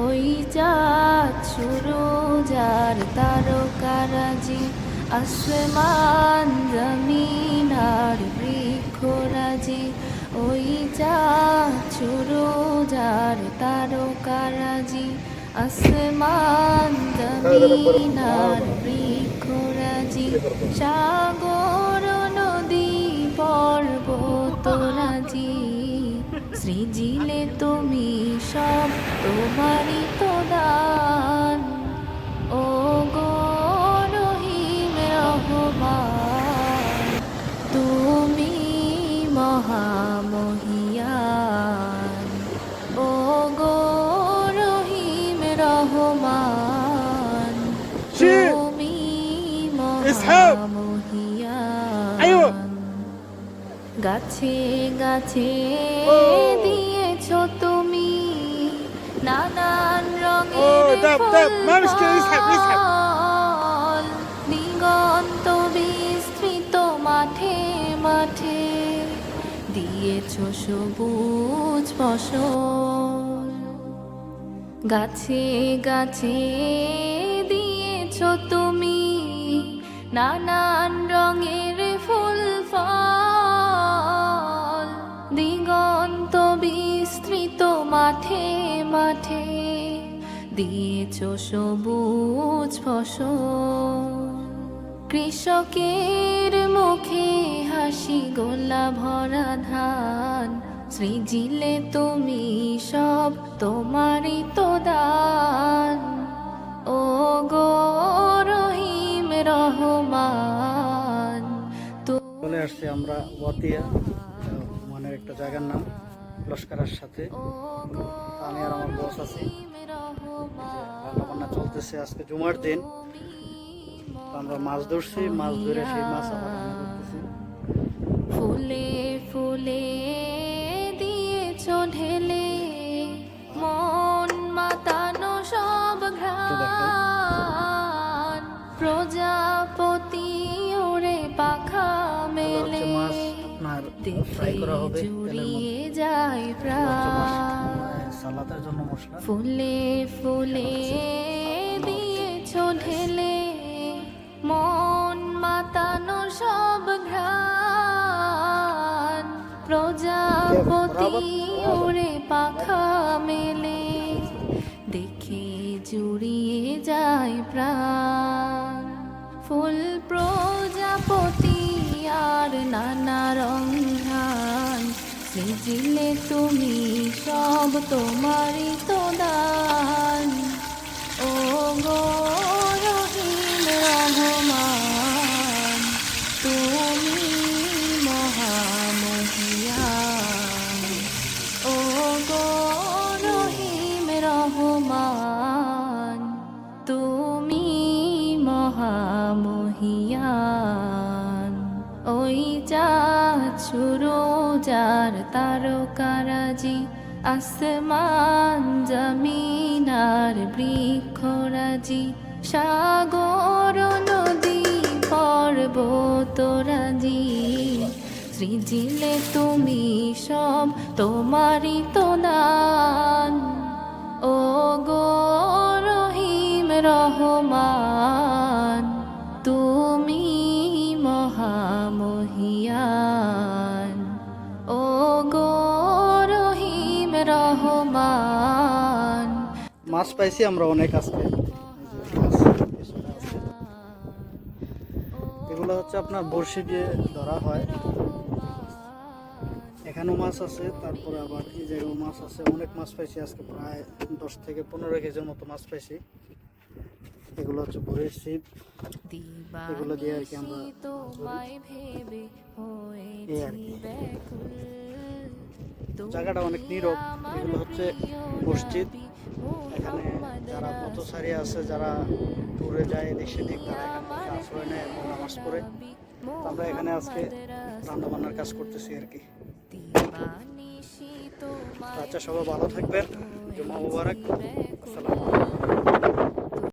ওই চাঁদ সুরজ আর তারকারাজি, আসমান জমিন আর বৃক্ষরাজি। ওই চাঁদ সুরজ আর তারকারাজি, আসমান জমিন আর বৃক্ষরাজি। সাগর নদী পর্বতরাজি, সৃজিলে তুমি সব তোমারই তো দান। ও গো রহিম রহমান, তুমি মহামহিয়ান। ও গো রহিম রহমান, তুমি মহামহিয়ান। গাছে গাছে দিয়েছ তুমি নানান রঙের ফুল ফল, দিগন্ত বিস্তৃত মাঠে মাঠে দিয়েছ সবুজ ফসল। গাছে গাছে দিয়েছ তুমি নানান রঙের ফুল ফল, দিগন্ত বিস্তৃত মাঠে মাঠে দিয়েছ সবুজ ফসল। কৃষকের মুখে হাসি, গোলা ভরা ধান, সৃজিলে তুমি সব তোমারই তো দান। ও গো রহিম রহমান। চলে আসছি আমরা ওয়াতিয়া, মানে একটা জায়গার নাম, লস্করের সাথে। আমি আর আমার বস আছি, রান্না চলতেছে। আজকে জুমার দিন, আমরা মাছ ধরছি, মাছ ধরে সেই মাছ আবার রান্না করতেছি। ফুলে ফুলে দিয়েছ ঢেলে, মন মাতানো সব ঘ্রাণ, প্রজাপতি ওরে পাখা মেলে, দেখে জুড়িয়ে যায় প্রাণ। সালাদের জন্য মশলা। ফুলে ফুলে দিয়েছ ঢেলে, মন মাতানো সব ঘ্রাণ, প্রজাপতি ওরে পাখা মেলে, দেখে জুড়িয়ে যায় প্রাণ। ফুল প্রজাপতি আর নানা রঙান, সৃজিলে তুমি সব তোমারই তো দান। ও গো রহিম রহমান, তুমি মহামহিয়ান। ও গো রহিম রহমান, তুমি মহামহিয়ান। ওই চাঁদ সুরজ আর তারকারাজি, আসমান জমিন আর বৃক্ষরাজি। সাগর নদী পর্বতরাজি, সৃজিলে তুমি সব তোমারই তো দান। ও গো রহিম রহমান, তুমি মহামহিয়ান। ও গো রহিম রহমান। মাছ পাইছি আমরা অনেক আজকে। এগুলো হচ্ছে আপনার বড়শি দিয়ে ধরা হয়। এখানেও মাছ আছে, তারপরে আবার এই জায়গাও মাছ আছে। অনেক মাছ পাইছি আজকে, প্রায় 10 থেকে 15 কেজির মতো মাছ পাইছি। এগুলো হচ্ছে ভোরের ছিপ, এগুলো দিয়ে আর কি আমরা এই আর কি। জায়গাটা অনেক নীরব। এগুলো হচ্ছে মসজিদ। এখানে যারা পথচারী আছে, যারা ট্যুরে যায় এদিক সেদিক, তারা এখানে আশ্রয় নেয় এবং নামাজ পড়ে। আমরা এখানে আজকে রান্না বান্নার কাজ করতেছি আর কি। আচ্ছা, সবাই ভালো থাকবেন। জুমা মুবারক। আসসালামু আলাইকুম।